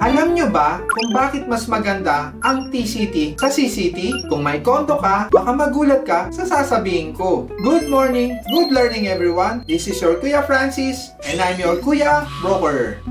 Alam nyo ba kung bakit mas maganda ang TCT sa CCT? Kung may kondo ka, baka magulat ka sa sasabihin ko. Good morning, good learning everyone. This is your Kuya Francis and I'm your Kuya Broker.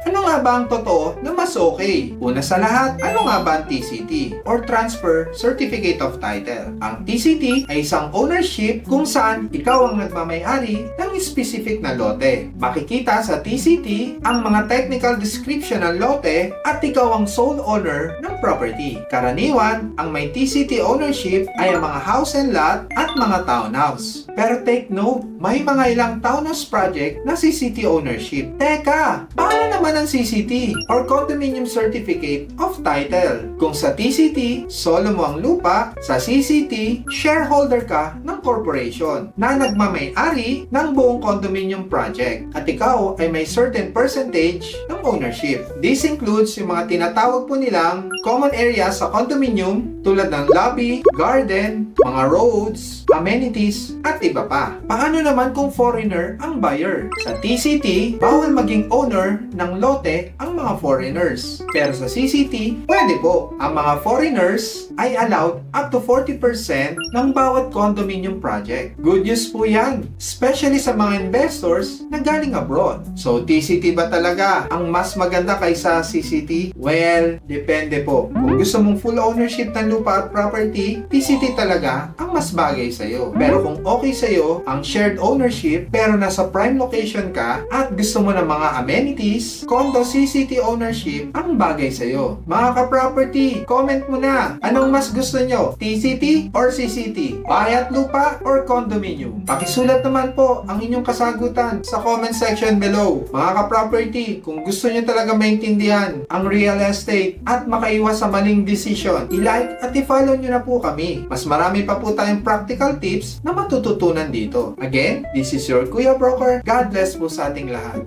Ano nga ba ang totoo na mas okay? Una sa lahat, ano nga ba ang TCT or Transfer Certificate of Title? Ang TCT ay isang ownership kung saan ikaw ang nagmamay-ari ng specific na lote. Makikita sa TCT ang mga technical description ng lote at ikaw ang sole owner ng property. Karaniwan, ang may TCT ownership ay ang mga house and lot at mga townhouse. Pero take note, may mga ilang townhouse project na CCT ownership. Teka, paano naman ang CCT or Condominium Certificate of Title? Kung sa TCT, solo mo ang lupa, sa CCT, shareholder ka ng corporation na nagmamay-ari ng buong condominium project at ikaw ay may certain percentage ng ownership. This includes yung mga tinatawag po nilang common areas sa condominium tulad ng lobby, garden, mga roads, amenities, at iba pa. Paano naman kung foreigner ang buyer? Sa TCT, bawal maging owner ng lote ang mga foreigners. Pero sa CCT, pwede po. Ang mga foreigners ay allowed up to 40% ng bawat condominium project. Good news po yan, especially sa mga investors na galing abroad. So, TCT ba talaga ang mas maganda kaysa CCT? Well, depende po. Kung gusto mong full ownership ng lupa at property, TCT talaga ang mas bagay sa'yo. Pero kung okay sa'yo ang shared ownership pero nasa prime location ka at gusto mo ng mga amenities, condo CCT ownership ang bagay sa'yo. Mga ka-property, comment mo na. Anong mas gusto nyo? TCT or CCT? Bayat lupa or condominium? Pakisulat naman po ang inyong kasagutan sa comment section below. Mga ka-property, kung gusto nyo talaga maintindihan ang real estate at makaiwas sa maling decision, i-like at i-follow nyo na po kami. Mas marami pa po tayong practical tips na matututunan dito. Again, this is your Kuya Broker. God bless po sa ating lahat.